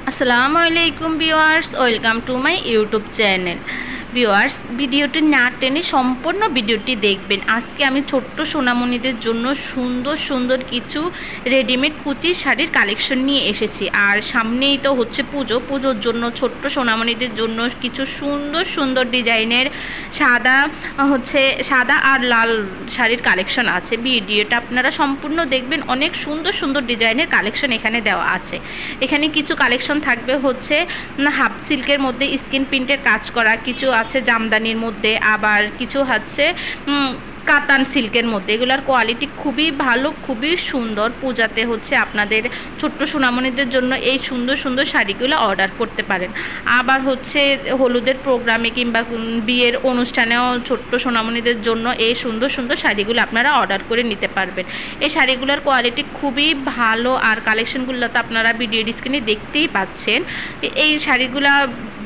আসসালামু আলাইকুম viewers, welcome to my YouTube channel. Viewers, ভিডিওটি না টেনে সম্পূর্ণ ভিডিওটি দেখবেন। আজকে আমি ছোট্ট সোনামণিদের জন্য সুন্দর সুন্দর কিছু রেডিমেড কুচি শাড়ির কালেকশন নিয়ে এসেছি। আর সামনেই তো হচ্ছে পুজোর জন্য ছোট্ট সোনামণিদের জন্য কিছু সুন্দর সুন্দর ডিজাইনের সাদা আর লাল শাড়ির কালেকশন আছে। ভিডিওটা আপনারা সম্পূর্ণ দেখবেন। অনেক সুন্দর সুন্দর ডিজাইনের কালেকশন এখানে দেওয়া আছে। এখানে কিছু কালেকশন থাকবে হচ্ছে হাফ সিল্কের মধ্যে স্ক্রিন প্রিন্টের কাজ করা, কিছু আছে জামদানির মধ্যে, আবার কিছু হচ্ছে কাতান সিল্কের মধ্যে। এগুলার কোয়ালিটি খুবই ভালো, খুবই সুন্দর। পূজাতে হচ্ছে আপনাদের ছোট্ট সোনামণিদের জন্য এই সুন্দর সুন্দর শাড়িগুলো অর্ডার করতে পারেন। আবার হচ্ছে হলুদের প্রোগ্রামে কিংবা বিয়ের অনুষ্ঠানেও ছোট্ট সোনামণিদের জন্য এই সুন্দর সুন্দর শাড়িগুলো আপনারা অর্ডার করে নিতে পারবেন। এই শাড়িগুলোর কোয়ালিটি খুবই ভালো, আর কালেকশনগুলো তো আপনারা ভিডিও স্ক্রিনে দেখতেই পাচ্ছেন। এই শাড়িগুলো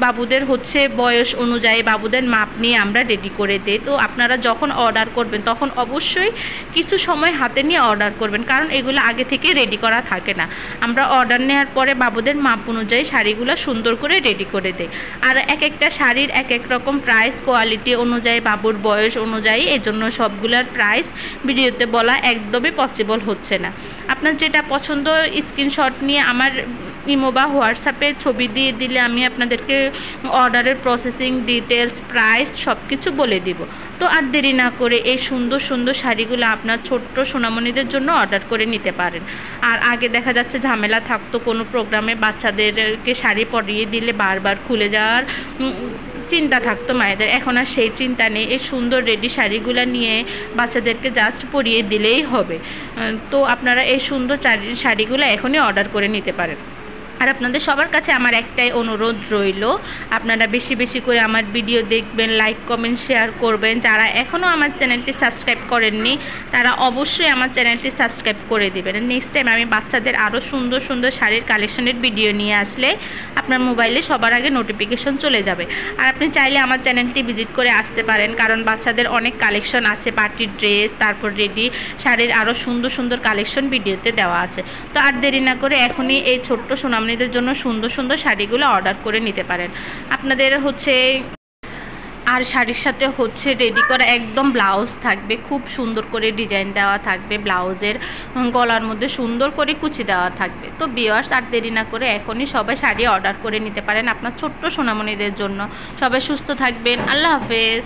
বাবুদের হচ্ছে বয়স অনুযায়ী বাবুদের মাপ নিয়ে আমরা রেডি করে দিই। তো আপনারা যখন অর্ডার করবেন তখন অবশ্যই কিছু সময় হাতে নিয়ে অর্ডার করবেন, কারণ এগুলো আগে থেকে রেডি করা থাকে না। আমরা অর্ডার নেওয়ার পরে বাবুদের মাপ অনুযায়ী শাড়িগুলো সুন্দর করে রেডি করে দেই। আর এক একটা শাড়ির এক এক রকম প্রাইস, কোয়ালিটি অনুযায়ী, বাবুর বয়স অনুযায়ী, এজন্য সবগুলোর প্রাইস ভিডিওতে বলা একদমই পসিবল হচ্ছে না। আপনার যেটা পছন্দ স্ক্রিনশট নিয়ে আমার ইমো বা হোয়াটসঅ্যাপে ছবি দিয়ে দিলে আমি আপনাদেরকে অর্ডারের প্রসেসিং ডিটেলস, প্রাইস সব কিছু বলে দিব। তো আর দেরি না করে এই সুন্দর সুন্দর শাড়িগুলো আপনার ছোট্ট সোনামণিদের জন্য অর্ডার করে নিতে পারেন। আর আগে দেখা যাচ্ছে ঝামেলা থাকতো, কোনো প্রোগ্রামে বাচ্চাদেরকে শাড়ি পরিয়ে দিলে বারবার খুলে যাওয়ার চিন্তা থাকতো মায়েদের। এখন আর সেই চিন্তা নেই। এই সুন্দর রেডি শাড়িগুলো নিয়ে বাচ্চাদেরকে জাস্ট পরিয়ে দিলেই হবে। তো আপনারা এই সুন্দর শাড়িগুলো এখনই অর্ডার করে নিতে পারেন। আর আপনাদের সবার কাছে আমার একটাই অনুরোধ রইল, আপনারা বেশি বেশি করে আমার ভিডিও দেখবেন, লাইক কমেন্ট শেয়ার করবেন। যারা এখনও আমার চ্যানেলটি সাবস্ক্রাইব করেননি তারা অবশ্যই আমার চ্যানেলটি সাবস্ক্রাইব করে দেবেন। নেক্সট টাইম আমি বাচ্চাদের আরও সুন্দর সুন্দর শাড়ির কালেকশনের ভিডিও নিয়ে আসলে আপনার মোবাইলে সবার আগে নোটিফিকেশন চলে যাবে। আর আপনি চাইলে আমার চ্যানেলটি ভিজিট করে আসতে পারেন, কারণ বাচ্চাদের অনেক কালেকশন আছে, পার্টির ড্রেস, তারপর রেডি শাড়ির আরও সুন্দর সুন্দর কালেকশন ভিডিওতে দেওয়া আছে। তো আর দেরি না করে এখনই এই ছোট্ট সোনামণিদের জন্য সুন্দর সুন্দর শাড়িগুলো অর্ডার করে নিতে পারেন। আপনাদের হচ্ছে আর শাড়ির সাথে হচ্ছে রেডি করা একদম ব্লাউজ থাকবে, খুব সুন্দর করে ডিজাইন দেওয়া থাকবে, ব্লাউজের গলার মধ্যে সুন্দর করে কুচি দেওয়া থাকবে। তো ভিউয়ার্স, আর দেরি না করে এখনই সবাই শাড়ি অর্ডার করে নিতে পারেন আপনার ছোট্ট সোনামণিদের জন্য। সবাই সুস্থ থাকবেন। আল্লাহ হাফেজ।